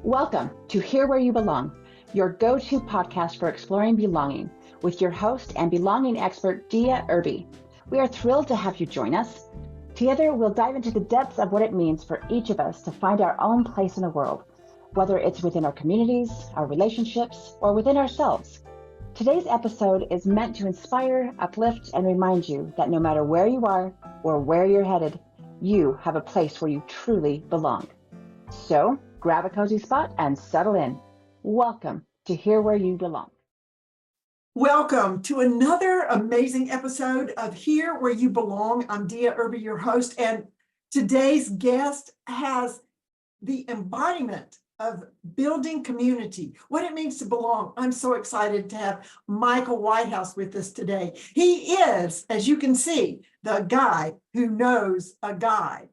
Welcome to Here Where You Belong, your go-to podcast for exploring belonging with your host and belonging expert, Dia Irby. We are thrilled to have you join us. Together, we'll dive into the depths of what it means for each of us to find our own place in the world, whether it's within our communities, our relationships, or within ourselves. Today's episode is meant to inspire, uplift, and remind you that no matter where you are or where you're headed, you have a place where you truly belong. So, grab a cozy spot and settle in. Welcome to Here Where You Belong. Welcome to another amazing episode of Here Where You Belong. I'm Dia Irby, your host, and today's guest has the embodiment of building community, what it means to belong. I'm so excited to have Michael Whitehouse with us today. He is, as you can see, the guy who knows a guy.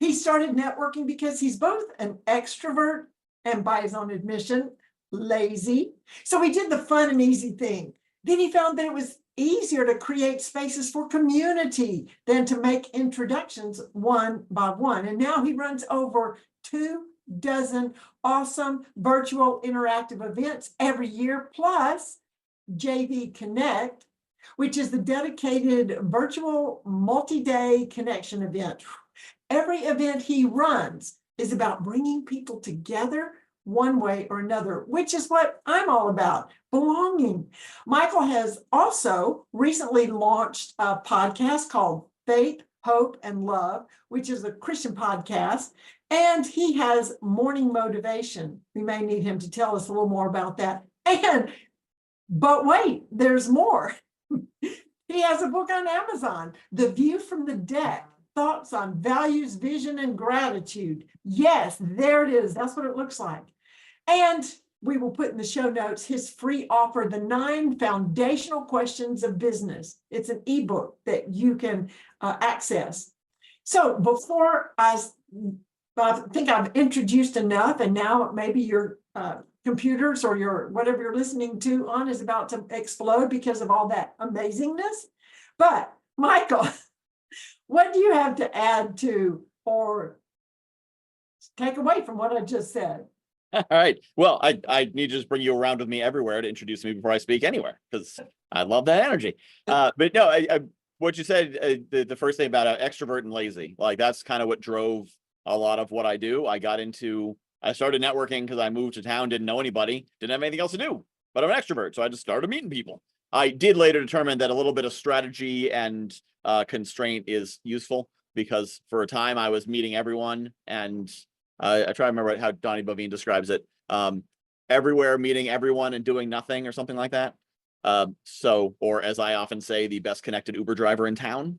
He started networking because he's both an extrovert and, by his own admission, lazy. So he did the fun and easy thing. Then he found that it was easier to create spaces for community than to make introductions one by one. And now he runs over 24 awesome virtual interactive events every year, plus JV Connect, which is the dedicated virtual multi-day connection event. Every event he runs is about bringing people together one way or another, which is what I'm all about, belonging. Michael has also recently launched a podcast called Faith, Hope, and Love, which is a Christian podcast, and he has Morning Motivation. We may need him to tell us a little more about that. But wait, there's more. He has a book on Amazon, The View from the Deck. Thoughts on values, vision, and gratitude. Yes, there it is. That's what it looks like. And we will put in the show notes his free offer, The 9 Foundational Questions of Business. It's an ebook that you can access. So before I think I've introduced enough, and now maybe your computers or your whatever you're listening to on is about to explode because of all that amazingness. But Michael, what do you have to add to or take away from what I just said? All right. Well, I need to just bring you around with me everywhere to introduce me before I speak anywhere, because I love that energy. But no, what you said, the first thing about extrovert and lazy, like that's kind of what drove a lot of what I do. I started networking because I moved to town, didn't know anybody, didn't have anything else to do, but I'm an extrovert. So I just started meeting people. I did later determine that a little bit of strategy and constraint is useful, because for a time I was meeting everyone, and I try to remember how Donnie Bovine describes it. Everywhere, meeting everyone and doing nothing, or something like that. Or as I often say, the best connected Uber driver in town.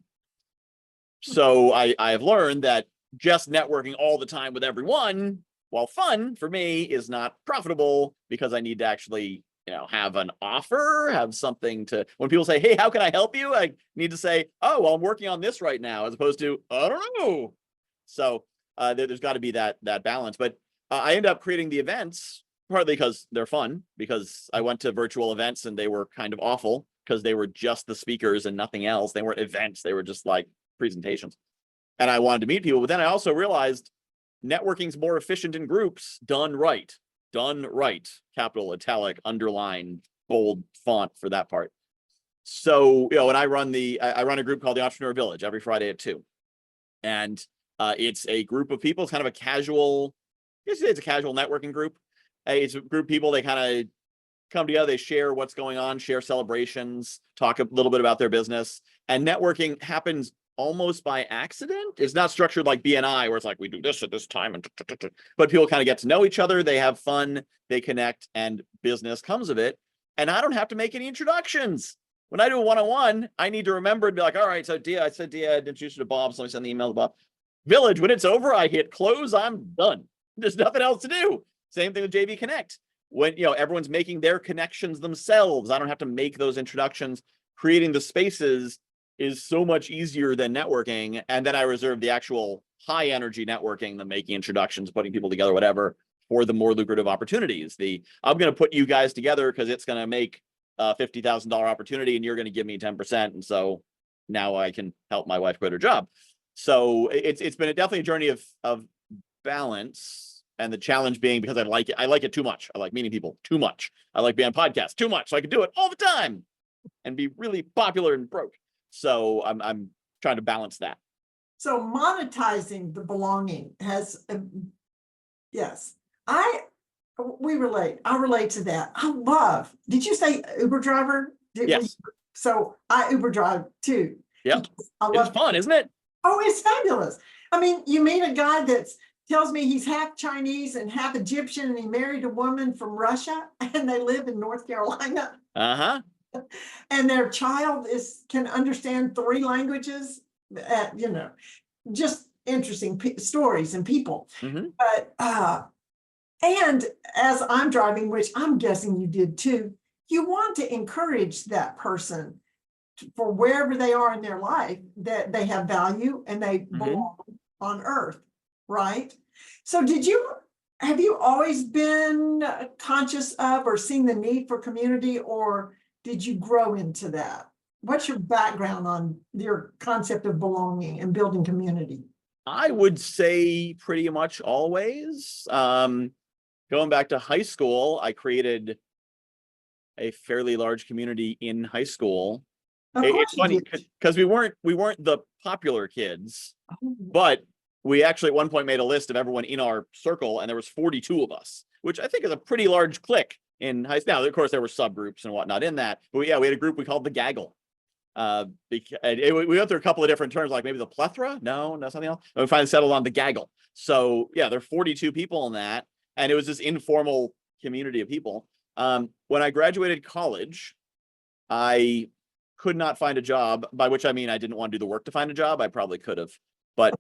So I have learned that just networking all the time with everyone, while fun for me, is not profitable, because I need to actually have an offer, have something to, when people say, hey, how can I help you? I need to say, oh, well, I'm working on this right now, as opposed to, I don't know. So there's got to be that balance. But I end up creating the events partly because they're fun, because I went to virtual events and they were kind of awful because they were just the speakers and nothing else. They weren't events. They were just like presentations. And I wanted to meet people. But then I also realized networking's more efficient in groups done right. Done right, capital, italic, underline, bold font for that part. So, when I run a group called the Entrepreneur Village every Friday at 2. And it's a group of people. It's kind of a casual, it's a casual networking group. It's a group of people, they kind of come together, they share what's going on, share celebrations, talk a little bit about their business. And networking happens almost by accident. It's not structured like BNI, where it's like we do this at this time, but people kind of get to know each other, they have fun, they connect, and business comes of it. And I don't have to make any introductions. When I do a one-on-one, I need to remember and be like, all right, so Dia, I'd introduce you to Bob, so let me send the email to Bob. Village, when it's over, I hit close, I'm done. There's nothing else to do. Same thing with JV Connect. When everyone's making their connections themselves, I don't have to make those introductions. Creating the spaces is so much easier than networking. And then I reserve the actual high energy networking, the making introductions, putting people together, whatever, for the more lucrative opportunities. I'm going to put you guys together because it's going to make a $50,000 opportunity and you're going to give me 10%. And so now I can help my wife quit her job. So it's been definitely a journey of balance. And the challenge being because I like it too much. I like meeting people too much. I like being on podcasts too much. So I can do it all the time and be really popular and broke. So I'm trying to balance that. So monetizing the belonging has, yes, we relate. I relate to that. I love, did you say Uber driver? Yes. So I Uber drive too. Yep. I It's fun, isn't it? Oh, it's fabulous. I mean, you meet a guy that tells me he's half Chinese and half Egyptian, and he married a woman from Russia, and they live in North Carolina. Uh-huh. And their child can understand 3 languages. Just interesting stories and people. Mm-hmm. But and as I'm driving, which I'm guessing you did too, you want to encourage that person for wherever they are in their life, that they have value and they belong on earth, right? So have you always been conscious of or seen the need for community, or did you grow into that? What's your background on your concept of belonging and building community? I would say pretty much always. Going back to high school, I created a fairly large community in high school. It's funny because we weren't the popular kids, but we actually at one point made a list of everyone in our circle, and there was 42 of us, which I think is a pretty large clique in high school. Now, of course, there were subgroups and whatnot in that, but yeah, we had a group we called the Gaggle. We went through a couple of different terms, like maybe the plethora. No, something else. And we finally settled on the Gaggle. So yeah, there are 42 people in that, and it was this informal community of people. When I graduated college, I could not find a job, by which I mean I didn't want to do the work to find a job. I probably could have, but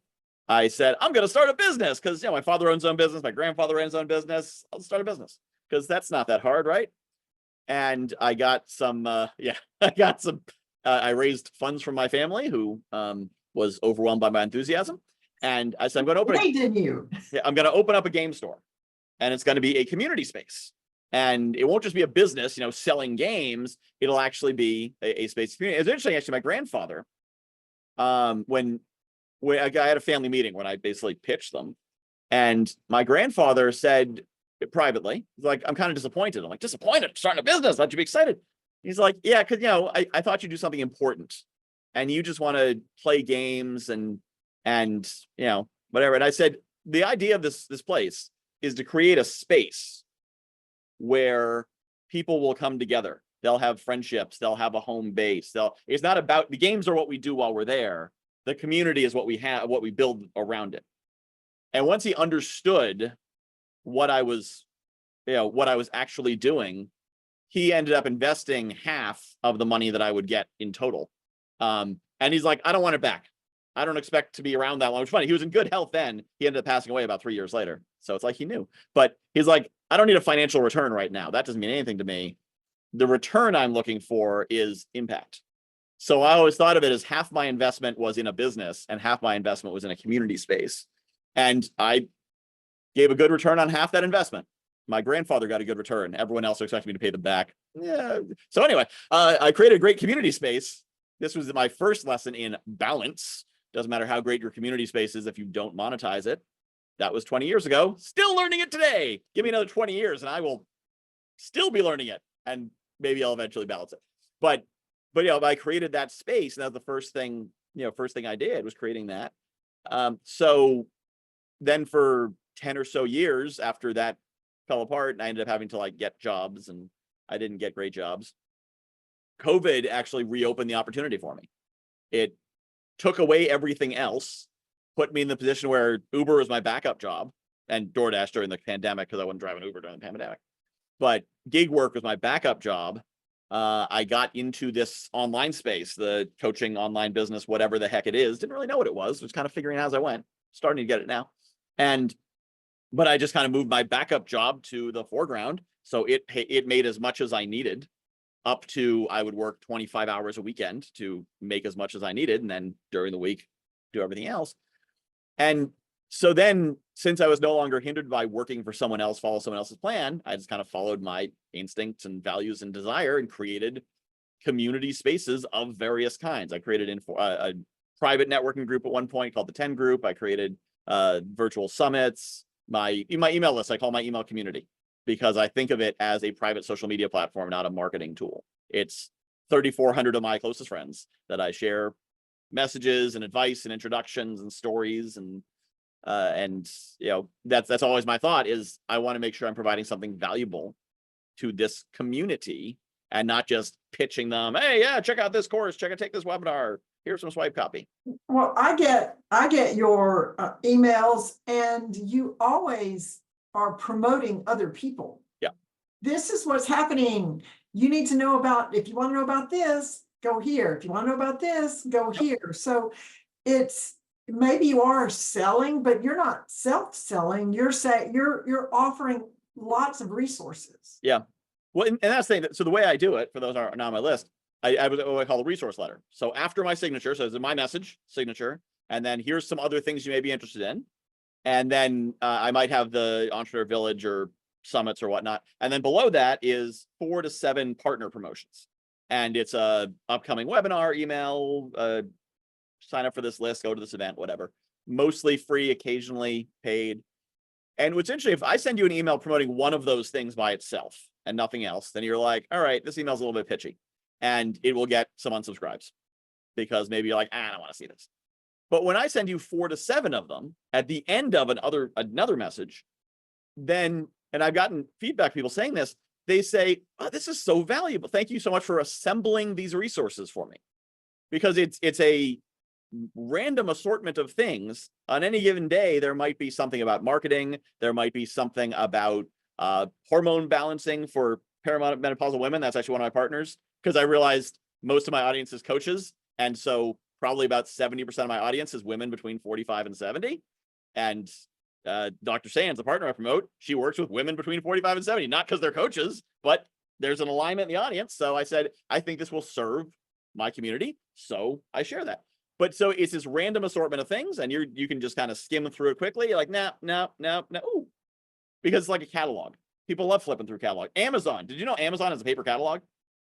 I said, I'm going to start a business because my father owns his own business. My grandfather owns his own business. I'll start a business because that's not that hard, right? And I got some, I raised funds from my family who was overwhelmed by my enthusiasm. And I said, I'm going to open up a game store, and it's going to be a community space. And it won't just be a business, selling games. It'll actually be a space of community. It's interesting, actually, my grandfather, when I had a family meeting when I basically pitched them, and my grandfather said privately, like, I'm kind of disappointed. I'm like, disappointed? Starting a business? Thought you'd be excited. He's like, yeah, because, I thought you'd do something important, and you just want to play games and whatever. And I said, the idea of this place is to create a space where people will come together. They'll have friendships. They'll have a home base. It's not about the games are what we do while we're there. The community is what we have, what we build around it. And once he understood what I was actually doing, he ended up investing half of the money that I would get in total. And he's like, I don't want it back. I don't expect to be around that long. Which is funny. He was in good health then. He ended up passing away about 3 years later. So it's like he knew. But he's like, I don't need a financial return right now. That doesn't mean anything to me. The return I'm looking for is impact. So I always thought of it as half my investment was in a business and half my investment was in a community space. And I gave a good return on half that investment. My grandfather got a good return. Everyone else expected me to pay them back. Yeah. So anyway, I created a great community space. This was my first lesson in balance. Doesn't matter how great your community space is if you don't monetize it. That was 20 years ago. Still learning it today. Give me another 20 years and I will still be learning it. And maybe I'll eventually balance it. But I created that space. And that was the first thing I did was creating that. So then for 10 or so years after that fell apart, and I ended up having to get jobs, and I didn't get great jobs. COVID actually reopened the opportunity for me. It took away everything else, put me in the position where Uber was my backup job, and DoorDash during the pandemic because I wasn't driving Uber during the pandemic. But gig work was my backup job. I got into this online space, the coaching online business, whatever the heck it is. Didn't really know what it was kind of figuring it out as I went. Starting to get it now. But I just kind of moved my backup job to the foreground. So it made as much as I needed, up to I would work 25 hours a weekend to make as much as I needed. And then during the week, do everything else. And so then, since I was no longer hindered by working for someone else, follow someone else's plan, I just kind of followed my instincts and values and desire and created community spaces of various kinds. I created a private networking group at one point called the 10 Group. I created virtual summits. my email list, I call my email community, because I think of it as a private social media platform, not a marketing tool. It's 3,400 of my closest friends that I share messages and advice and introductions and stories, and that's always my thought, is I want to make sure I'm providing something valuable to this community and not just pitching them, hey, yeah, check out this course, take this webinar, here's some swipe copy. Well, I get your emails, and you always are promoting other people. Yeah. This is what's happening. You need to know about, if you want to know about this, go here. If you want to know about this, go here. So it's, maybe you are selling, but you're not self-selling. You're saying you're offering lots of resources. Yeah. Well, and that's the thing. So the way I do it, for those who are not on my list, I would what I call a resource letter. So after my signature, so it's my message signature, and then here's some other things you may be interested in. And then I might have the Entrepreneur Village or summits or whatnot. And then below that is 4 to 7 partner promotions. And it's a upcoming webinar, email, sign up for this list, go to this event, whatever. Mostly free, occasionally paid. And what's interesting, if I send you an email promoting one of those things by itself and nothing else, then you're like, all right, this email's a little bit pitchy, and it will get some unsubscribes, because maybe you're like, I don't want to see this. But when I send you 4 to 7 of them at the end of another message, then, and I've gotten feedback, people saying this, they say, oh, this is so valuable. Thank you so much for assembling these resources for me. Because it's a random assortment of things. On any given day, there might be something about marketing. There might be something about hormone balancing for perimenopausal women. That's actually one of my partners, because I realized most of my audience is coaches. And so probably about 70% of my audience is women between 45 and 70. And Dr. Sands, the partner I promote, she works with women between 45 and 70, not because they're coaches, but there's an alignment in the audience. So I said, I think this will serve my community, so I share that. But so it's this random assortment of things, and you can just kind of skim through it quickly. You're like, no. Ooh. Because it's like a catalog. People love flipping through catalog. Amazon. Did you know Amazon has a paper catalog?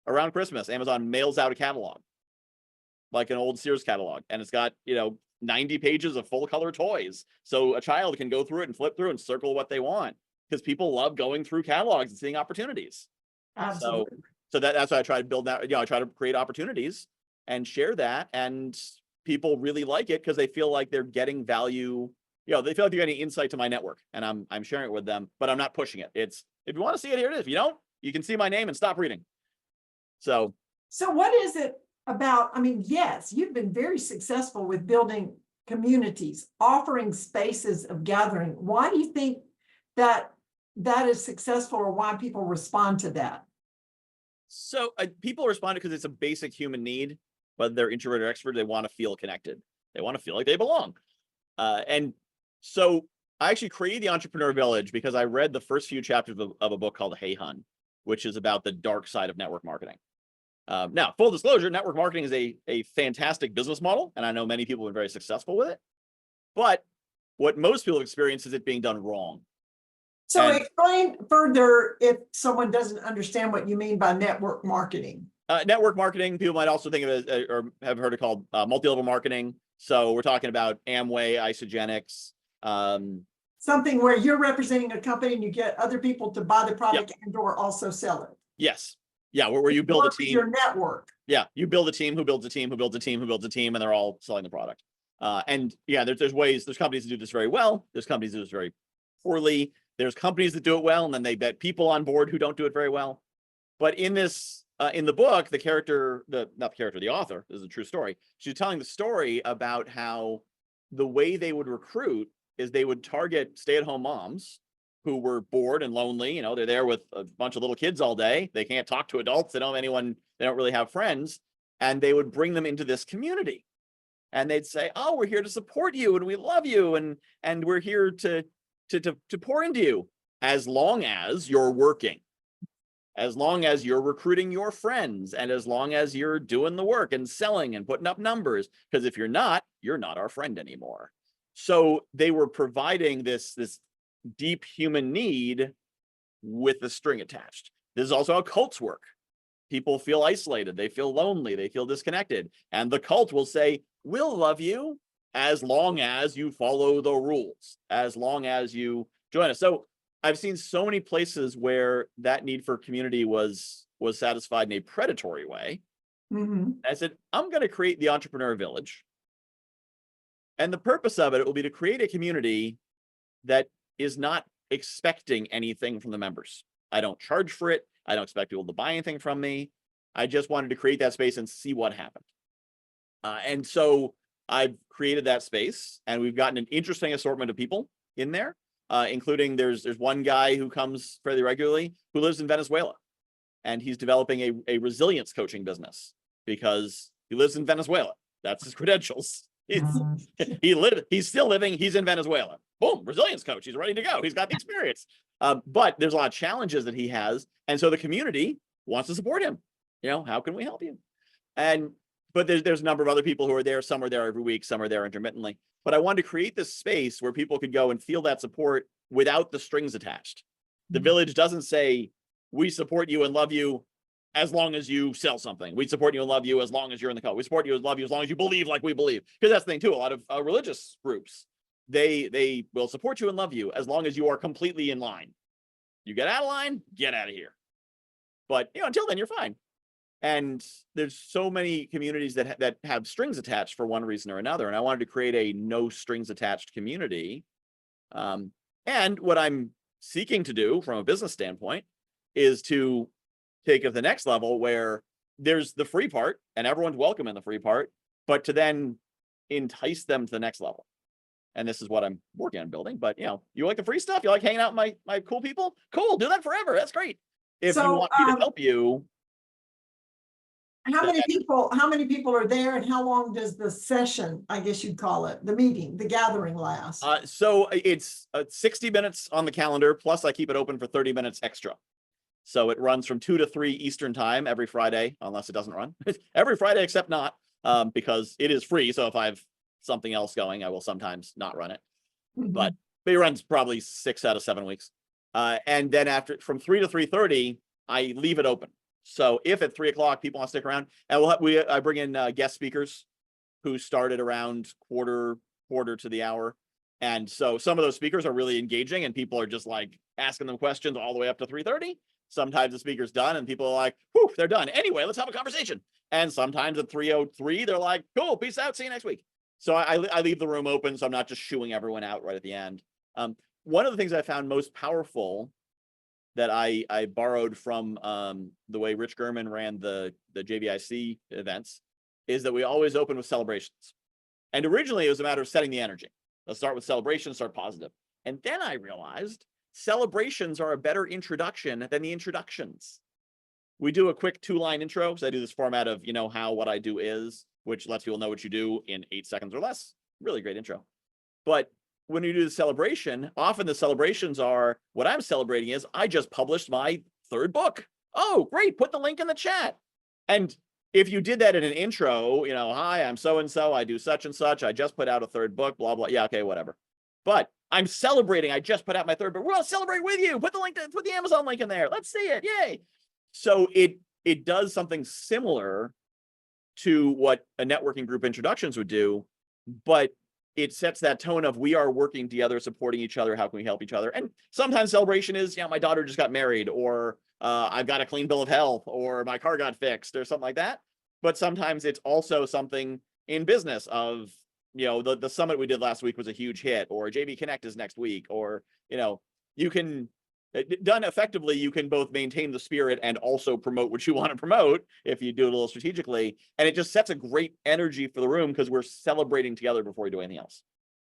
Around Christmas, Amazon mails out a catalog, like an old Sears catalog, and it's got 90 pages of full color toys, so a child can go through it and flip through and circle what they want, because people love going through catalogs and seeing opportunities. Absolutely. So that's why I try to build that. I try to create opportunities and share that, and people really like it because they feel like they're getting value. They feel like they're getting insight to my network, and I'm sharing it with them, but I'm not pushing it. It's, if you want to see it, here it is. If you don't, you can see my name and stop reading. So what is it about? I mean, yes, you've been very successful with building communities, offering spaces of gathering. Why do you think that is successful, or why people respond to that? So people respond because it's a basic human need, whether they're introvert or extrovert. They want to feel connected. They want to feel like they belong. And so I actually created the Entrepreneur Village because I read the first few chapters of a book called Hey Hun, which is about the dark side of network marketing. Now, full disclosure, network marketing is a fantastic business model, and I know many people have been very successful with it. But what most people experience is it being done wrong. So explain further if someone doesn't understand what you mean by network marketing. Network marketing, people might also think of it or have heard it called multi-level marketing. So we're talking about Amway, Isogenics. Something where you're representing a company and you get other people to buy the product and or also sell it. Yes. Yeah, where you build a team. Your network. Yeah, you build a team who builds a team who builds a team who builds a team, and they're all selling the product. And yeah, there's companies that do this very well. There's companies that do this very poorly. There's companies that do it well, and then they get people on board who don't do it very well. But in this, in the book, the author, this is a true story. She's telling the story about how the way they would recruit is they would target stay-at-home moms who were bored and lonely. They're there with a bunch of little kids all day. They can't talk to adults. They don't have anyone. They don't really have friends. And they would bring them into this community. And they'd say, oh, we're here to support you, and we love you, and we're here to pour into you, as long as you're working, as long as you're recruiting your friends, and as long as you're doing the work and selling and putting up numbers. Because if you're not our friend anymore. So they were providing this deep human need with the string attached. This is also how cults work. People feel isolated, they feel lonely, they feel disconnected, and the cult will say, we'll love you as long as you follow the rules, as long as you join us. So I've seen so many places where that need for community was satisfied in a predatory way. I said, I'm going to create the Entrepreneur Village. And the purpose of it will be to create a community that is not expecting anything from the members. I don't charge for it. I don't expect people to buy anything from me. I just wanted to create that space and see what happened. And so I've created that space, and we've gotten an interesting assortment of people in there, including there's one guy who comes fairly regularly who lives in Venezuela, and he's developing a resilience coaching business because he lives in Venezuela. That's his credentials. He's still living. He's in Venezuela. Boom, resilience coach. He's ready to go. He's got the experience. But there's a lot of challenges that he has, and so the community wants to support him. How can we help you? But there's a number of other people who are there. Some are there every week. Some are there intermittently. But I wanted to create this space where people could go and feel that support without the strings attached. The village doesn't say, we support you and love you as long as you sell something. We support you and love you as long as you're in the cult. We support you and love you as long as you believe like we believe. Because that's the thing too. A lot of religious groups, they will support you and love you as long as you are completely in line. You get out of line, get out of here. But until then, you're fine. And there's so many communities that have strings attached for one reason or another. And I wanted to create a no strings attached community. And what I'm seeking to do from a business standpoint is to take it to the next level where there's the free part and everyone's welcome in the free part, but to then entice them to the next level. And this is what I'm working on building. But you like the free stuff? You like hanging out with my cool people? Cool, do that forever. That's great. If you want me to help you. How many people are there, and how long does the session, I guess you'd call it, the meeting, the gathering last? So it's 60 minutes on the calendar, plus I keep it open for 30 minutes extra. So it runs from 2 to 3 Eastern time every Friday, unless it doesn't run. Every Friday except not, because it is free. So if I have something else going, I will sometimes not run it. But it runs probably 6 out of 7 weeks. And then from 3 to 3:30, I leave it open. So if at 3 o'clock people want to stick around, and I bring in guest speakers who started around quarter to the hour. And so some of those speakers are really engaging, and people are just like asking them questions all the way up to 3:30. Sometimes the speaker's done and people are like, whew, they're done. Anyway, let's have a conversation. And sometimes at 3:03, they're like, cool, peace out, see you next week. So I leave the room open, so I'm not just shooing everyone out right at the end. One of the things I found most powerful that I borrowed from the way Rich German ran the JVIC events is that we always open with celebrations. And originally it was a matter of setting the energy. Let's start with celebrations, start positive. And then I realized celebrations are a better introduction than the introductions. We do a quick 2-line intro. So I do this format of, how what I do is, which lets people know what you do in 8 seconds or less. Really great intro. But when you do the celebration, often the celebrations are, what I'm celebrating is I just published my 3rd book. Oh, great. Put the link in the chat. And if you did that in an intro, hi, I'm so-and-so, I do such and such. I just put out a 3rd book, blah, blah. Yeah, okay, whatever. But I'm celebrating. I just put out my 3rd book. We're going to celebrate with you. Put the Amazon link in there. Let's see it. Yay. So it does something similar to what a networking group introductions would do, but it sets that tone of we are working together, supporting each other. How can we help each other? And sometimes celebration is, my daughter just got married, or I've got a clean bill of health, or my car got fixed, or something like that. But sometimes it's also something in business of, the summit we did last week was a huge hit, or JV Connect is next week, or, you can, done effectively, you can both maintain the spirit and also promote what you want to promote if you do it a little strategically. And it just sets a great energy for the room because we're celebrating together before we do anything else.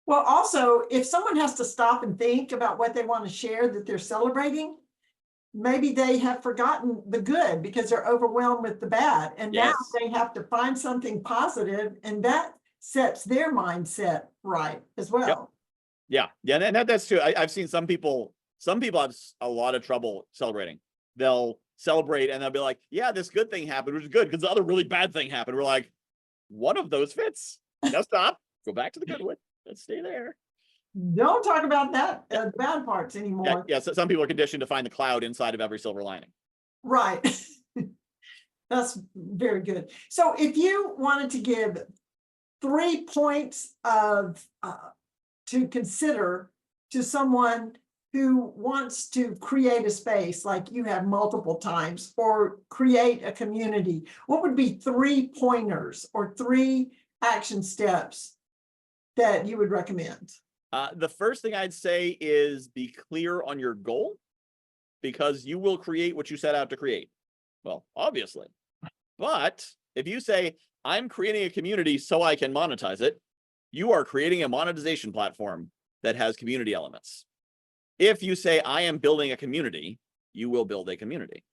Well, also, if someone has to stop and think about what they want to share that they're celebrating, maybe they have forgotten the good because they're overwhelmed with the bad. And now they have to find something positive, and that sets their mindset right as well. Yep. Yeah. And that's true. I've seen some people have a lot of trouble celebrating. They'll celebrate and they'll be like, yeah, this good thing happened, which is good because the other really bad thing happened. We're like, one of those fits. Now stop, go back to the good one. Let's stay there. Don't talk about that, the bad parts anymore. Yeah, so some people are conditioned to find the cloud inside of every silver lining. Right. That's very good. So if you wanted to give 3 points of to consider to someone who wants to create a space like you have multiple times or create a community, what would be 3 pointers or 3 action steps that you would recommend? The first thing I'd say is be clear on your goal, because you will create what you set out to create. Well, obviously. But if you say, I'm creating a community so I can monetize it, you are creating a monetization platform that has community elements. If you say, I am building a community, you will build a community.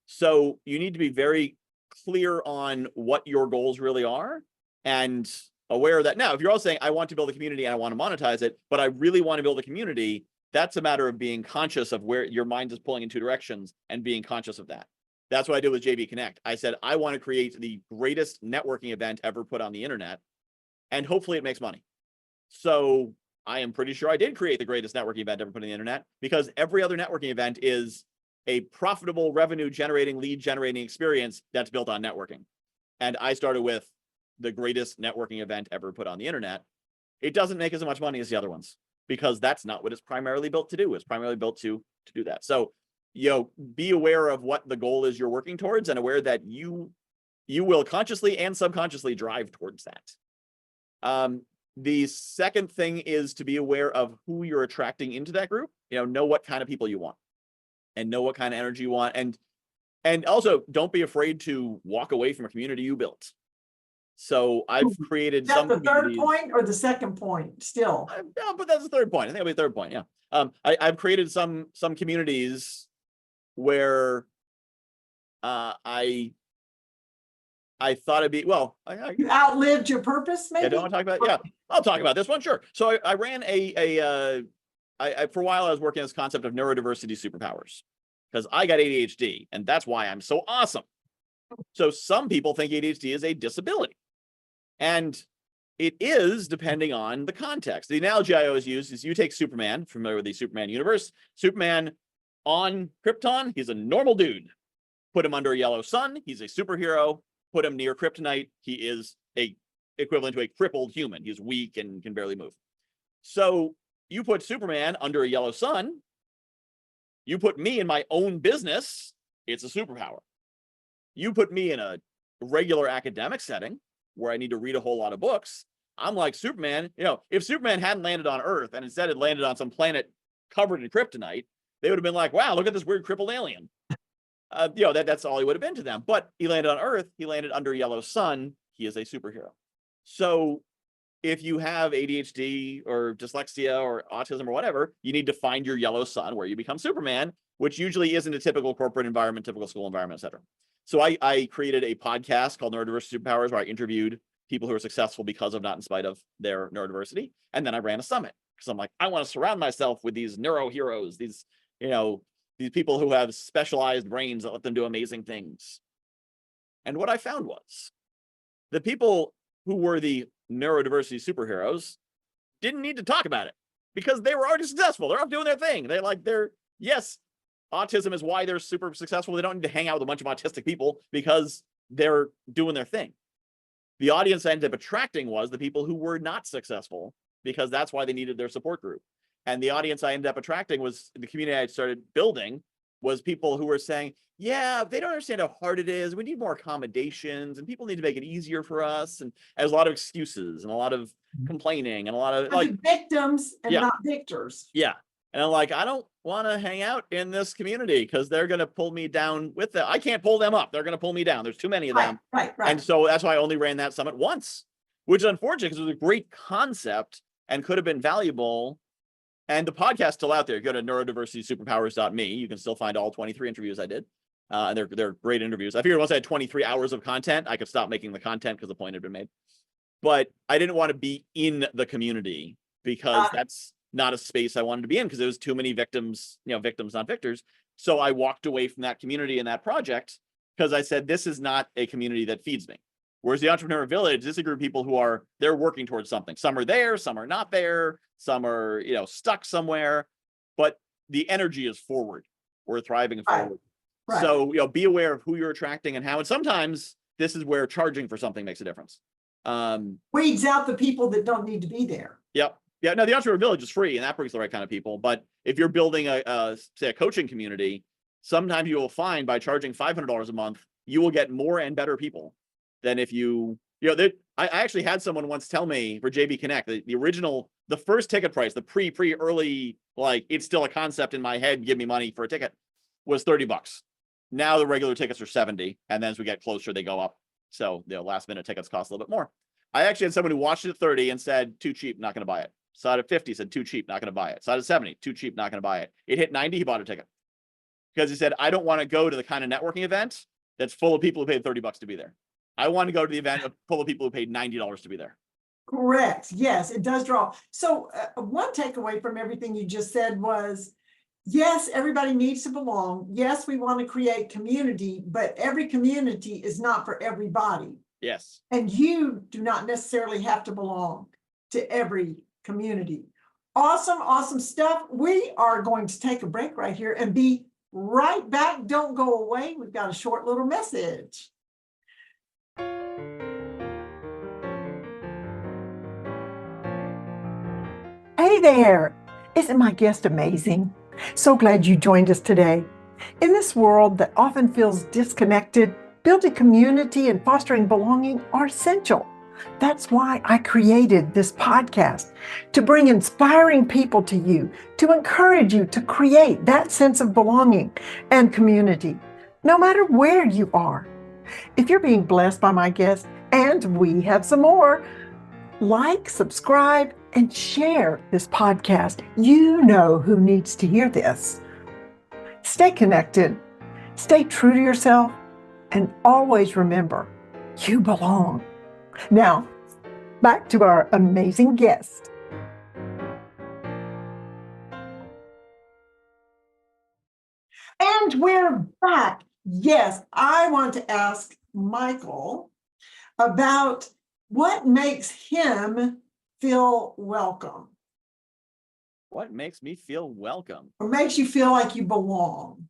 So you need to be very clear on what your goals really are and aware of that. Now, if you're all saying, I want to build a community and I want to monetize it, but I really want to build a community, that's a matter of being conscious of where your mind is pulling in 2 directions and being conscious of that. That's what I did with JB Connect. I said, I want to create the greatest networking event ever put on the internet, and hopefully it makes money. So I am pretty sure I did create the greatest networking event ever put on the internet, because every other networking event is a profitable revenue generating, lead generating experience that's built on networking. And I started with the greatest networking event ever put on the internet. It doesn't make as much money as the other ones, because that's not what it's primarily built to do. It's primarily built to do that. So, be aware of what the goal is you're working towards, and aware that you will consciously and subconsciously drive towards that. The second thing is to be aware of who you're attracting into that group. Know what kind of people you want and know what kind of energy you want. And also don't be afraid to walk away from a community you built. So I've created some That's the third communities. point or the second point still? No, but that's the third point. I think it'll be the third point. Yeah. I've created some communities where I thought it'd be, well, You outlived your purpose, maybe? I don't want to talk about, yeah, I'll talk about this one. Sure. So I ran for a while, I was working on this concept of neurodiversity superpowers, because I got ADHD, and that's why I'm so awesome. So some people think ADHD is a disability, and it is, depending on the context. The analogy I always use is, you take Superman, familiar with the Superman universe. Superman on Krypton, he's a normal dude. Put him under a yellow sun, he's a superhero. Put him near kryptonite, he is a equivalent to a crippled human. He's weak and can barely move. So you put Superman under a yellow sun, you put me in my own business, it's a superpower. You put me in a regular academic setting where I need to read a whole lot of books, I'm like Superman. If Superman hadn't landed on Earth and instead had landed on some planet covered in kryptonite, they would have been like, wow, look at this weird crippled alien. That's all he would have been to them. But he landed on Earth, he landed under a yellow sun, he is a superhero. So if you have ADHD or dyslexia or autism or whatever, you need to find your yellow sun where you become Superman, which usually isn't a typical corporate environment, typical school environment, et cetera. So I created a podcast called Neurodiversity Superpowers, where I interviewed people who are successful because of, not in spite of, their neurodiversity. And then I ran a summit, because I'm like, I want to surround myself with these neuro heroes, these people who have specialized brains that let them do amazing things. And what I found was the people who were the neurodiversity superheroes didn't need to talk about it, because they were already successful. They're off doing their thing. Yes, autism is why they're super successful. They don't need to hang out with a bunch of autistic people because they're doing their thing. The audience I ended up attracting was the people who were not successful, because that's why they needed their support group. And the audience I ended up attracting was the community I started building, was people who were saying, yeah, they don't understand how hard it is. We need more accommodations, and people need to make it easier for us. And there's a lot of excuses and a lot of complaining and a lot of victims and not victors. Yeah. And I'm like, I don't want to hang out in this community, because they're going to pull me down with them. I can't pull them up. They're going to pull me down. There's too many of them. Right. And so that's why I only ran that summit once, which is unfortunate, because it was a great concept and could have been valuable. And the podcast's still out there. Go to neurodiversitysuperpowers.me. You can still find all 23 interviews I did. And they're great interviews. I figured once I had 23 hours of content, I could stop making the content, because the point had been made. But I didn't want to be in the community, because that's not a space I wanted to be in, because there was too many victims, victims, not victors. So I walked away from that community and that project, because I said, this is not a community that feeds me. Whereas the Entrepreneur Village, this is a group of people who they're working towards something. Some are there, some are not there, some are, stuck somewhere, but the energy is forward. We're thriving forward. Right. So, be aware of who you're attracting and how. And sometimes this is where charging for something makes a difference. Weeds out the people that don't need to be there. Yep. Yeah, no, the Entrepreneur Village is free, and that brings the right kind of people. But if you're building say a coaching community, sometimes you will find by charging $500 a month, you will get more and better people than if I actually had someone once tell me for JB Connect, the original, the first ticket price, the early, like it's still a concept in my head, give me money for a ticket, was $30. Now the regular tickets are 70, and then as we get closer, they go up. So the last minute tickets cost a little bit more. I actually had someone who watched it at 30 and said, too cheap, not going to buy it. Saw it at 50, said too cheap, not going to buy it. Saw it at 70, too cheap, not going to buy it. It hit 90, he bought a ticket. Because he said, I don't want to go to the kind of networking event that's full of people who paid $30 to be there. I want to go to the event full of people who paid $90 to be there. Correct. Yes, it does draw. So one takeaway from everything you just said was, yes, everybody needs to belong. Yes, we want to create community, but every community is not for everybody. Yes. And you do not necessarily have to belong to every community. Awesome, awesome stuff. We are going to take a break right here and be right back. Don't go away. We've got a short little message. Hey there. Isn't my guest amazing? So glad you joined us today. In this world that often feels disconnected, building community and fostering belonging are essential. That's why I created this podcast, to bring inspiring people to you, to encourage you to create that sense of belonging and community, no matter where you are. If you're being blessed by my guest, and we have some more, like, subscribe, and share this podcast. You know who needs to hear this. Stay connected, stay true to yourself, and always remember, you belong. Now, back to our amazing guest. And we're back. Yes, I want to ask Michael about what makes him feel welcome. What makes me feel welcome? Or makes you feel like you belong?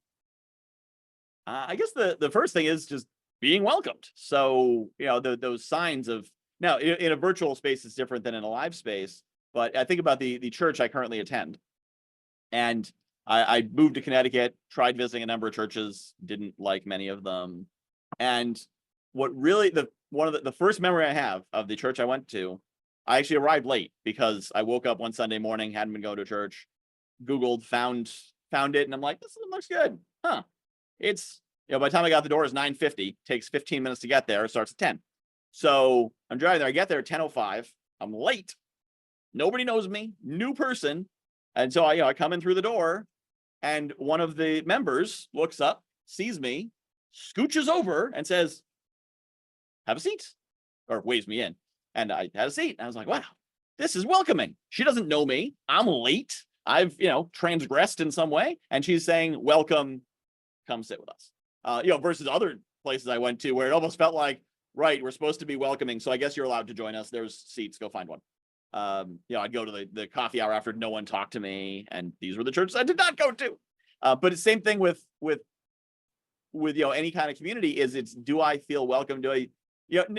I guess the first thing is just being welcomed. So, those signs of, now in a virtual space is different than in a live space, but I think about the church I currently attend. And I moved to Connecticut, tried visiting a number of churches, didn't like many of them. And what really, the first memory I have of the church I went to, I actually arrived late because I woke up one Sunday morning, hadn't been going to church, Googled, found it, and I'm like, this looks good. Huh. It's, by the time I got the door, it's 9:50, takes 15 minutes to get there, it starts at 10. So I'm driving there, I get there at 10:05, I'm late, nobody knows me, new person. And so I come in through the door, and one of the members looks up, sees me, scooches over and says, have a seat, or waves me in. And I had a seat. And I was like, wow, this is welcoming. She doesn't know me. I'm late. I've, transgressed in some way. And she's saying, welcome, come sit with us. Versus other places I went to where it almost felt like, right, we're supposed to be welcoming. So I guess you're allowed to join us. There's seats, go find one. I'd go to the coffee hour after no one talked to me. And these were the churches I did not go to. But it's the same thing with any kind of community is do I feel welcome? Do I,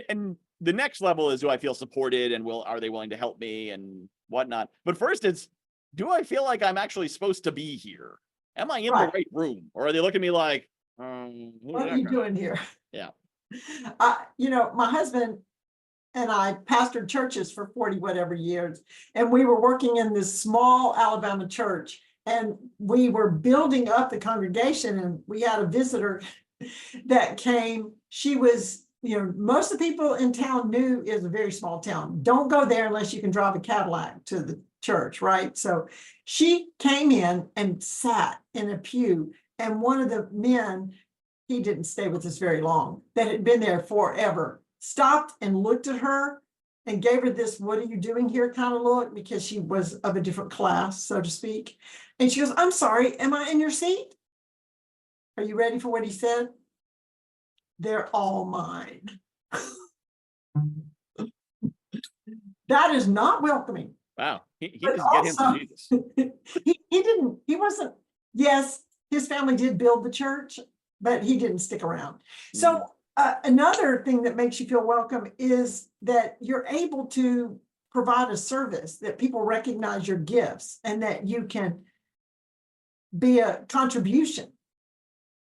and the next level is, do I feel supported, and are they willing to help me and whatnot? But first it's, do I feel like I'm actually supposed to be here? Am I in the right room? Or are they looking at me like, what are you doing here? Yeah. My husband and I pastored churches for 40 whatever years. And we were working in this small Alabama church, and we were building up the congregation, and we had a visitor that came. She was, most of the people in town knew it was a very small town. Don't go there unless you can drive a Cadillac to the church, right? So she came in and sat in a pew, and one of the men, he didn't stay with us very long, that had been there forever, stopped and looked at her and gave her this, what are you doing here kind of look, because she was of a different class, so to speak. And she goes, I'm sorry, am I in your seat? Are you ready for what he said? They're all mine. That is not welcoming. Wow. He doesn't get him to Jesus. he wasn't, yes, his family did build the church, but he didn't stick around. So another thing that makes you feel welcome is that you're able to provide a service, that people recognize your gifts and that you can be a contribution.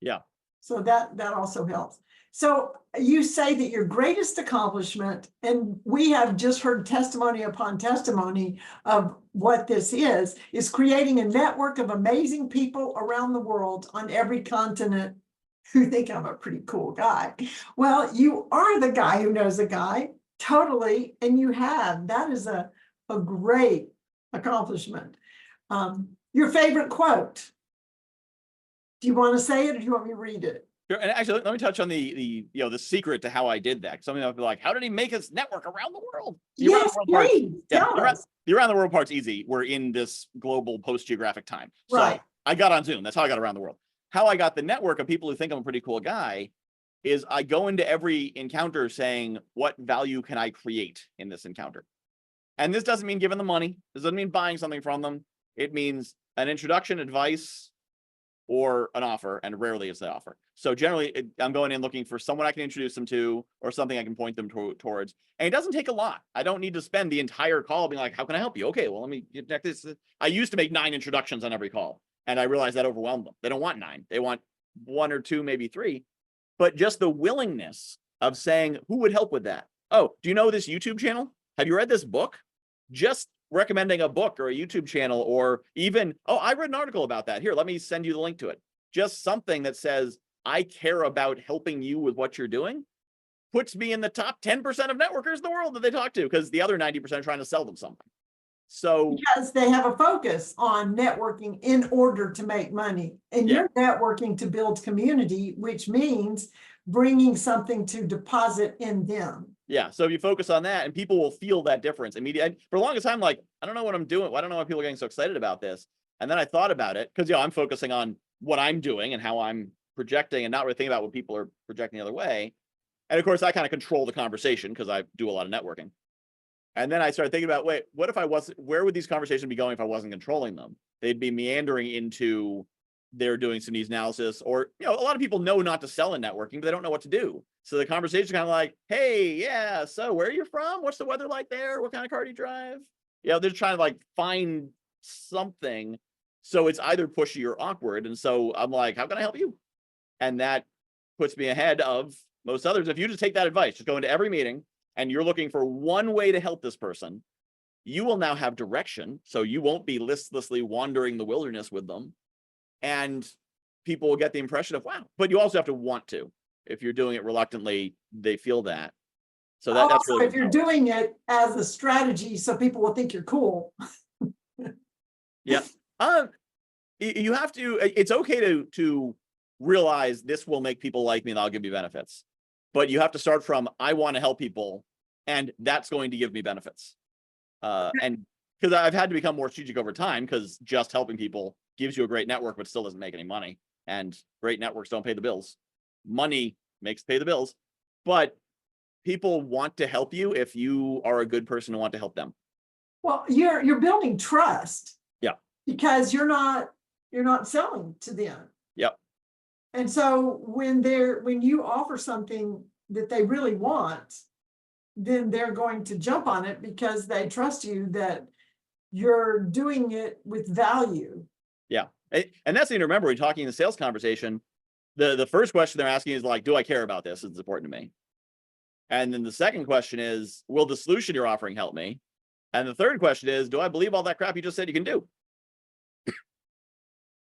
Yeah. So that also helps. So you say that your greatest accomplishment, and we have just heard testimony upon testimony of what this is creating a network of amazing people around the world on every continent who think I'm a pretty cool guy. Well, you are the guy who knows a guy, totally, and you have. That is a great accomplishment. Your favorite quote? Do you want to say it, or do you want me to read it? Sure. And actually, let me touch on the secret to how I did that. Something that would be like, how did he make his network around the world? Yes, please. Tell us. The around the world part's easy. We're in this global post-geographic time. So Right. I got on Zoom. That's how I got around the world. How I got the network of people who think I'm a pretty cool guy is I go into every encounter saying, what value can I create in this encounter? And this doesn't mean giving them money. This doesn't mean buying something from them. It means an introduction, advice, or an offer, and rarely it's the offer. So generally, I'm going in looking for someone I can introduce them to, or something I can point them towards. And it doesn't take a lot. I don't need to spend the entire call being like, how can I help you? Okay, well, let me connect this. I used to make 9 introductions on every call, and I realized that overwhelmed them. They don't want 9. They want 1 or 2, maybe 3. But just the willingness of saying, who would help with that? Oh, do you know this YouTube channel? Have you read this book? Just recommending a book or a YouTube channel, or even, oh, I read an article about that. Here, let me send you the link to it. Just something that says, I care about helping you with what you're doing, puts me in the top 10% of networkers in the world that they talk to, because the other 90% are trying to sell them something. So because they have a focus on networking in order to make money, and you're networking to build community, which means bringing something to deposit in them. Yeah. So if you focus on that, and people will feel that difference immediately. For the longest time, like, I don't know what I'm doing. I don't know why people are getting so excited about this. And then I thought about it, because I'm focusing on what I'm doing and how I'm projecting, and not really thinking about what people are projecting the other way. And of course, I kind of control the conversation because I do a lot of networking. And then I started thinking about, wait, what if I wasn't, where would these conversations be going if I wasn't controlling them? They'd be meandering into, they're doing some needs analysis, or, a lot of people know not to sell in networking, but they don't know what to do. So the conversation is kind of like, hey, yeah, so where are you from? What's the weather like there? What kind of car do you drive? They're trying to like find something. So it's either pushy or awkward. And so I'm like, how can I help you? And that puts me ahead of most others. If you just take that advice, just go into every meeting and you're looking for one way to help this person, you will now have direction. So you won't be listlessly wandering the wilderness with them. And people will get the impression of, wow, but you also have to want to. If you're doing it reluctantly, they feel that. So that's really, if you're doing it as a strategy, so people will think you're cool. Yeah. You have to, it's okay to realize this will make people like me and I'll give you benefits. But you have to start from, I want to help people, and that's going to give me benefits. And because I've had to become more strategic over time, because just helping people gives you a great network, but still doesn't make any money. And great networks don't pay the bills. Money makes pay the bills, but people want to help you if you are a good person and want to help them. Well, you're building trust. Yeah. Because you're not selling to them. Yep. And so when you offer something that they really want, then they're going to jump on it because they trust you that you're doing it with value. Yeah. And that's the thing to remember when talking in the sales conversation. The first question they're asking is like, do I care about this? It's important to me. And then the second question is, will the solution you're offering help me? And the third question is, do I believe all that crap you just said you can do?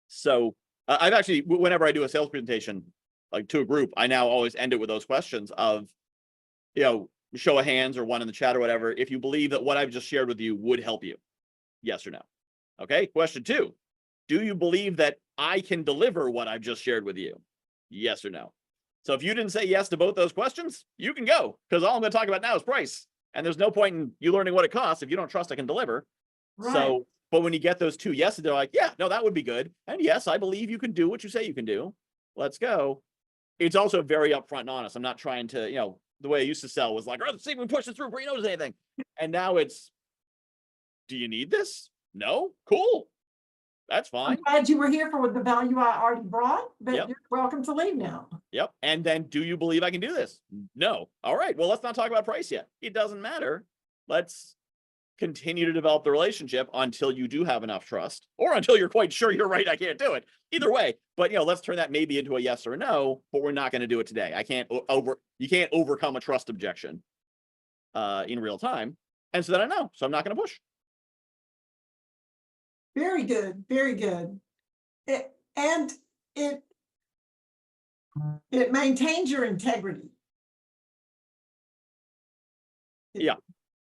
So I've actually, whenever I do a sales presentation, like to a group, I now always end it with those questions of, show of hands or one in the chat or whatever, if you believe that what I've just shared with you would help you. Yes or no? Okay. Question 2, do you believe that I can deliver what I've just shared with you? Yes or no? So if you didn't say yes to both those questions, you can go, because all I'm going to talk about now is price. And there's no point in you learning what it costs if you don't trust I can deliver. Right. So, but when you get those 2 yeses, they're like, yeah, no, that would be good. And yes, I believe you can do what you say you can do. Let's go. It's also very upfront and honest. I'm not trying to, the way I used to sell was like, oh, let's see if we push this through before you notice anything. And now it's, do you need this? No? Cool. That's fine. I'm glad you were here for the value I already brought, but Yep. You're welcome to leave now. Yep. And then, do you believe I can do this? No. All right. Well, let's not talk about price yet. It doesn't matter. Let's continue to develop the relationship until you do have enough trust, or until you're quite sure you're right, I can't do it. Either way, but let's turn that maybe into a yes or a no, but we're not going to do it today. You can't overcome a trust objection in real time. And so then I know, so I'm not going to push. Very good. Very good. And it maintains your integrity. Yeah.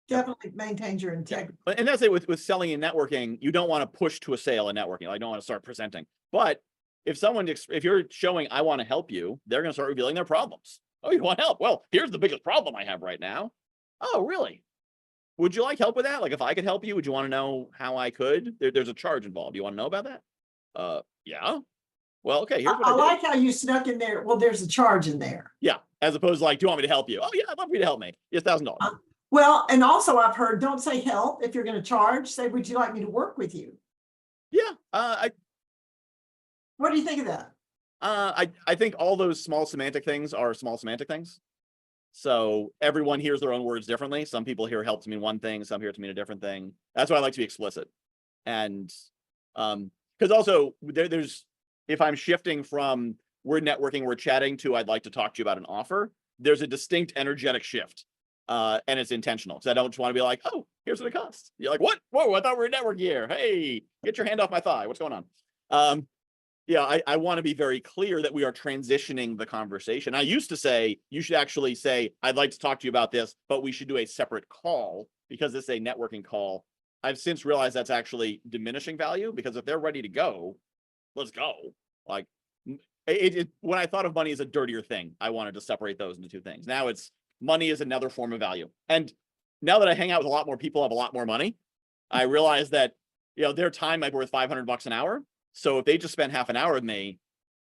Definitely maintains your integrity. Yeah. And that's it with selling and networking. You don't want to push to a sale in networking. I don't want to start presenting. But if you're showing, I want to help you, they're going to start revealing their problems. Oh, you want help? Well, here's the biggest problem I have right now. Oh, really? Would you like help with that? Like, if I could help you, would you want to know how I could? There's a charge involved. Do you want to know about that? Yeah. Well, okay, here's what I like how you snuck in there. Well, there's a charge in there. Yeah. As opposed to like, do you want me to help you? Oh, yeah, I'd love for you to help me. Yes, $1,000. Well, and also I've heard, don't say help if you're going to charge. Say, would you like me to work with you? Yeah. What do you think of that? I think all those small semantic things are small semantic things. So everyone hears their own words differently. Some people hear help to mean one thing, some hear it to mean a different thing. That's why I like to be explicit. And because also there's, if I'm shifting from we're networking, we're chatting to I'd like to talk to you about an offer, there's a distinct energetic shift. And it's intentional, because I don't just want to be like, oh, here's what it costs. You're like, what? Whoa, I thought we were networking here. Hey, get your hand off my thigh. What's going on? Yeah, I want to be very clear that we are transitioning the conversation. I used to say, you should actually say, I'd like to talk to you about this, but we should do a separate call because this is a networking call. I've since realized that's actually diminishing value, because if they're ready to go, let's go. Like, when I thought of money as a dirtier thing, I wanted to separate those into two things. Now it's money is another form of value. And now that I hang out with a lot more people who have a lot more money, I realize that, their time might be worth $500 an hour. So if they just spend half an hour with me,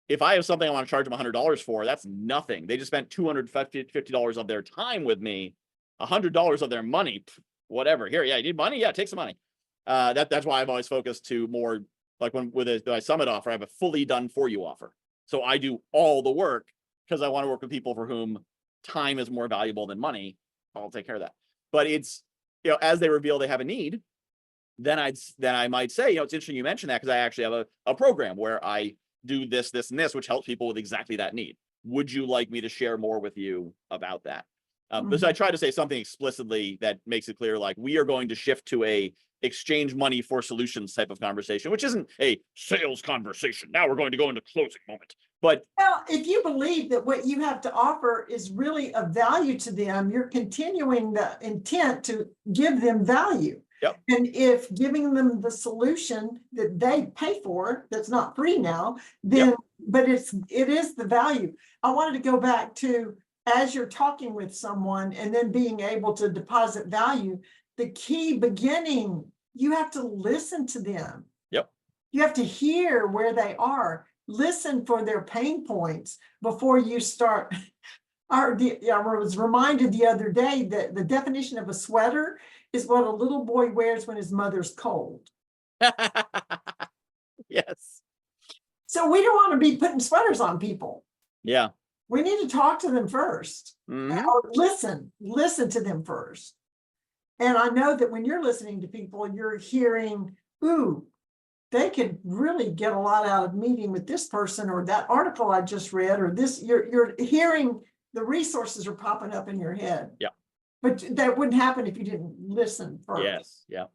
if I have something I want to charge them $100 for, that's nothing. They just spent $250 of their time with me, $100 of their money, whatever. Here, yeah, you need money? Yeah, take some money. That's why I've always focused to more like with my summit offer, I have a fully done for you offer. So I do all the work because I want to work with people for whom time is more valuable than money. I'll take care of that. But it's, as they reveal they have a need, then I might say, it's interesting you mentioned that, because I actually have a program where I do this, this, and this, which helps people with exactly that need. Would you like me to share more with you about that? Because I try to say something explicitly that makes it clear, like, we are going to shift to a exchange money for solutions type of conversation, which isn't a sales conversation. Now we're going to go into closing moment. But if you believe that what you have to offer is really of value to them, you're continuing the intent to give them value. Yep. And if giving them the solution that they pay for, that's not free now, then, yep. But it is the value. I wanted to go back to, as you're talking with someone and then being able to deposit value, the key beginning, you have to listen to them. Yep. You have to hear where they are, listen for their pain points before you start. I was reminded the other day that the definition of a sweater is what a little boy wears when his mother's cold. Yes. So we don't want to be putting sweaters on people. Yeah. We need to talk to them first. Mm-hmm. Or listen to them first. And I know that when you're listening to people, you're hearing, ooh, they could really get a lot out of meeting with this person, or that article I just read, or this, you're hearing the resources are popping up in your head. Yeah. But that wouldn't happen if you didn't listen first. Yes. Yeah.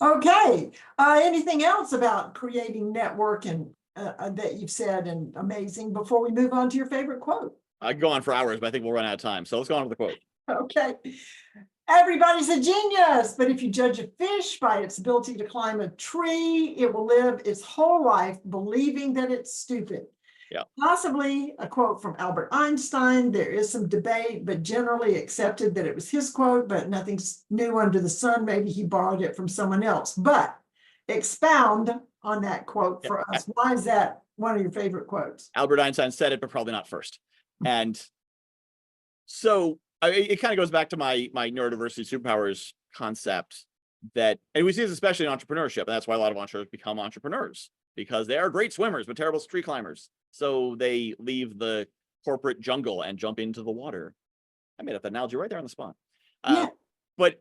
Okay. Anything else about creating network and that you've said and amazing before we move on to your favorite quote? I could go on for hours, but I think we'll run out of time. So let's go on with the quote. Okay. Everybody's a genius, but if you judge a fish by its ability to climb a tree, it will live its whole life believing that it's stupid. Yeah. Possibly a quote from Albert Einstein. There is some debate, but generally accepted that it was his quote, but nothing's new under the sun. Maybe he borrowed it from someone else. But expound on that quote for us. Why is that one of your favorite quotes? Albert Einstein said it, but probably not first. And so it kind of goes back to my neurodiversity superpowers concept that, and we see this especially in entrepreneurship, and that's why a lot of entrepreneurs become entrepreneurs, because they are great swimmers but terrible tree climbers. So they leave the corporate jungle and jump into the water. I made up that analogy right there on the spot. Yeah. But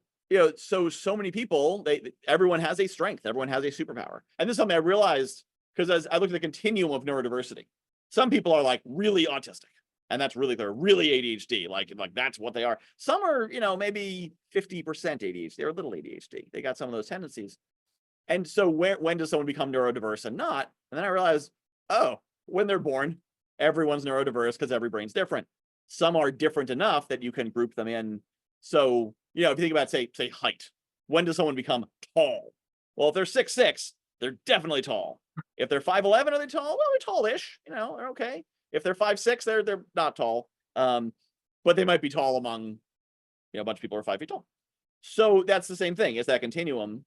so many people, everyone has a strength, everyone has a superpower. And this is something I realized because as I looked at the continuum of neurodiversity, some people are like really autistic, and that's really, they're really ADHD, like that's what they are. Some are, maybe 50% ADHD, they're a little ADHD. They got some of those tendencies. And so when does someone become neurodiverse and not? And then I realized, oh, when they're born, everyone's neurodiverse because every brain's different. Some are different enough that you can group them in. So, if you think about, say height, when does someone become tall? Well, if they're 6'6", they're definitely tall. If they're 5'11", are they tall? Well, they're tallish, they're okay. If they're 5'6", they're not tall. But they might be tall among, a bunch of people who are 5 feet tall. So that's the same thing. It's that continuum.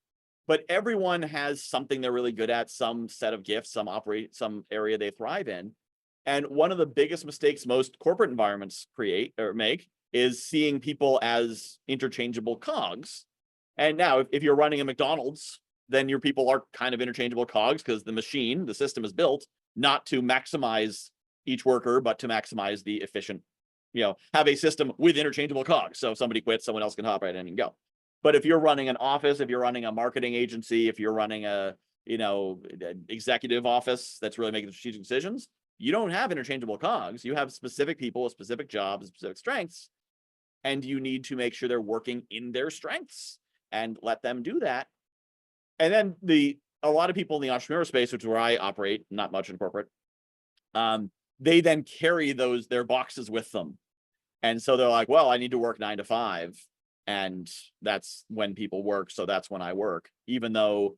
But everyone has something they're really good at, some set of gifts, some area they thrive in. And one of the biggest mistakes most corporate environments create or make is seeing people as interchangeable cogs. And now if you're running a McDonald's, then your people are kind of interchangeable cogs because the system is built not to maximize each worker, but to maximize the efficient, have a system with interchangeable cogs. So if somebody quits, someone else can hop right in and go. But if you're running an office, if you're running a marketing agency, if you're running a, executive office that's really making strategic decisions, you don't have interchangeable cogs. You have specific people with specific jobs, specific strengths, and you need to make sure they're working in their strengths and let them do that. And then a lot of people in the entrepreneur space, which is where I operate, not much in corporate, they then carry their boxes with them. And so they're like, well, I need to work 9 to 5. And that's when people work. So that's when I work, even though,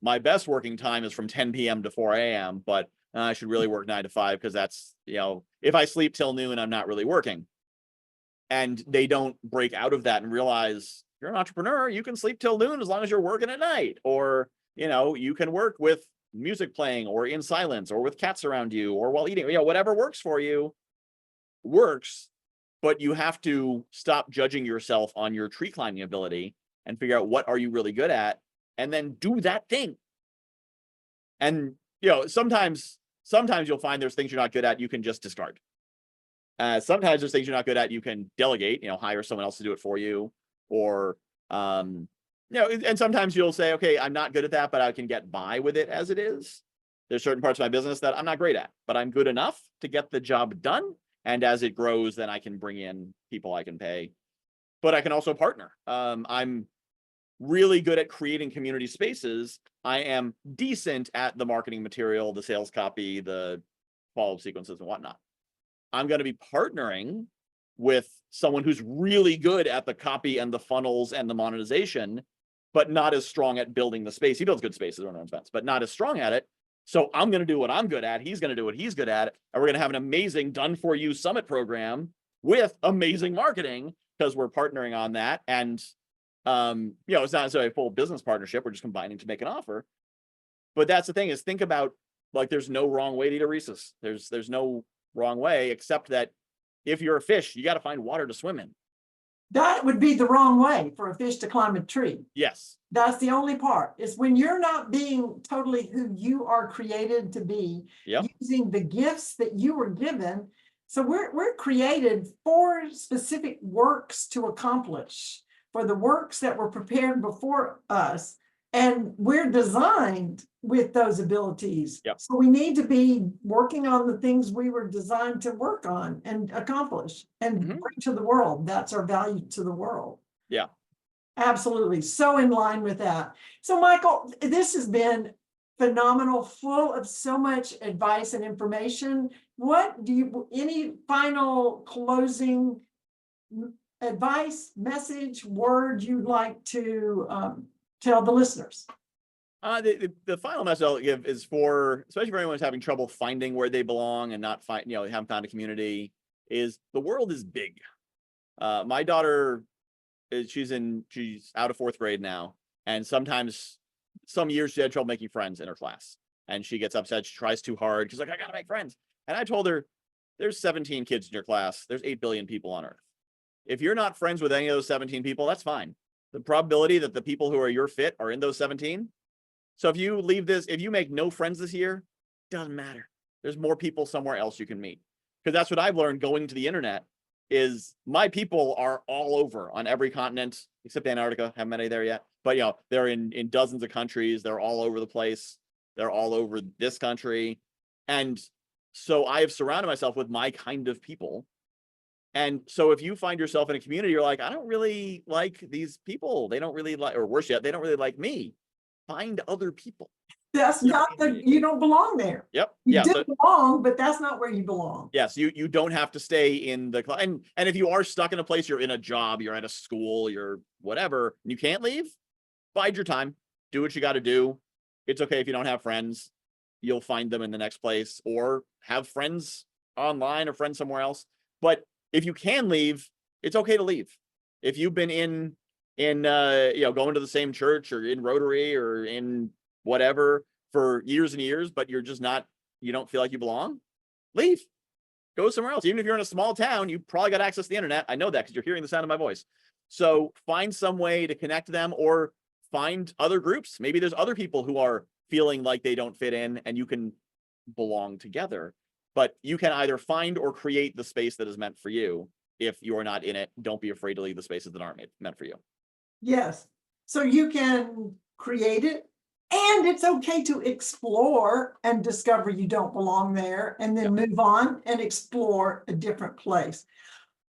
my best working time is from 10 p.m. to 4 a.m. But I should really work 9 to 5 because that's, if I sleep till noon, I'm not really working. And they don't break out of that and realize you're an entrepreneur. You can sleep till noon as long as you're working at night, or, you can work with music playing or in silence or with cats around you or while eating, whatever works for you works. But you have to stop judging yourself on your tree climbing ability and figure out what are you really good at and then do that thing. And, sometimes you'll find there's things you're not good at, you can just discard. Sometimes there's things you're not good at, you can delegate, hire someone else to do it for you. Or, and sometimes you'll say, okay, I'm not good at that, but I can get by with it as it is. There's certain parts of my business that I'm not great at, but I'm good enough to get the job done. And as it grows, then I can bring in people I can pay, but I can also partner. I'm really good at creating community spaces. I am decent at the marketing material, the sales copy, the follow-up sequences and whatnot. I'm going to be partnering with someone who's really good at the copy and the funnels and the monetization, but not as strong at building the space. He builds good spaces on events, but not as strong at it. So I'm going to do what I'm good at. He's going to do what he's good at. And we're going to have an amazing done-for-you summit program with amazing marketing because we're partnering on that. And, it's not necessarily a full business partnership. We're just combining to make an offer. But that's the thing is think about, like, there's no wrong way to eat a Reese's. There's no wrong way, except that if you're a fish, you got to find water to swim in. That would be the wrong way for a fish to climb a tree. Yes. That's the only part, is when you're not being totally who you are created to be, using the gifts that you were given. So we're created for specific works to accomplish, for the works that were prepared before us. And we're designed with those abilities. Yep. So we need to be working on the things we were designed to work on and accomplish and bring to the world. That's our value to the world. Yeah. Absolutely. So in line with that. So Michael, this has been phenomenal, full of so much advice and information. Any final closing advice, message, word you'd like to tell the listeners? The final message I'll give is especially for anyone who's having trouble finding where they belong and not haven't found a community, is the world is big. My daughter she's out of 4th grade now. And sometimes some years she had trouble making friends in her class and she gets upset. She tries too hard. She's like, I got to make friends. And I told her, there's 17 kids in your class. There's 8 billion people on earth. If you're not friends with any of those 17 people, that's fine. The probability that the people who are your fit are in those 17. So if you make no friends this year, doesn't matter. There's more people somewhere else you can meet. Because that's what I've learned going to the internet. is my people are all over on every continent except Antarctica. Haven't met any there yet, but they're in dozens of countries. They're all over the place. They're all over this country. And so I have surrounded myself with my kind of people. And so if you find yourself in a community, you're like, I don't really like these people. They don't really like, or worse yet, they don't really like me. Find other people. That's not you don't belong there. Yep. You do belong, but that's not where you belong. Yes, you don't have to stay in the and if you are stuck in a place, you're in a job, you're at a school, you're whatever, and you can't leave, bide your time, do what you got to do. It's okay if you don't have friends. You'll find them in the next place, or have friends online or friends somewhere else. But if you can leave, it's okay to leave. If you've been in going to the same church or in Rotary or in whatever for years and years, but you're just not, you don't feel like you belong, leave, go somewhere else. Even if you're in a small town, you probably got access to the internet. I know that because you're hearing the sound of my voice. So find some way to connect to them, or find other groups. Maybe there's other people who are feeling like they don't fit in and you can belong together. But you can either find or create the space that is meant for you. If you're not in it, don't be afraid to leave the spaces that aren't meant for you. Yes. So you can create it, and it's okay to explore and discover you don't belong there, and then move on and explore a different place.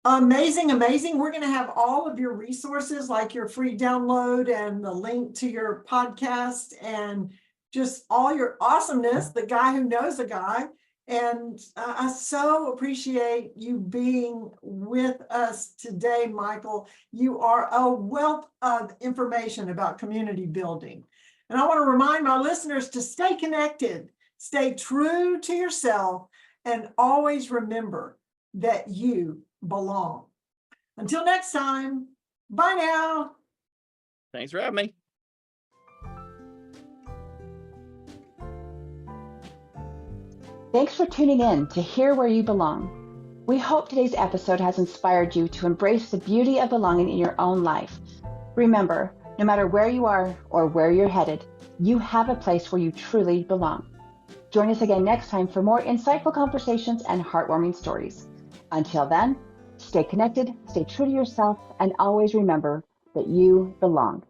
Amazing, amazing. We're going to have all of your resources, like your free download and the link to your podcast and just all your awesomeness, the guy who knows a guy. And I so appreciate you being with us today, Michael. You are a wealth of information about community building. And I want to remind my listeners to stay connected, stay true to yourself, and always remember that you belong. Until next time, bye now. Thanks for having me. Thanks for tuning in to Hear Where You Belong. We hope today's episode has inspired you to embrace the beauty of belonging in your own life. Remember, no matter where you are or where you're headed, you have a place where you truly belong. Join us again next time for more insightful conversations and heartwarming stories. Until then, stay connected, stay true to yourself, and always remember that you belong.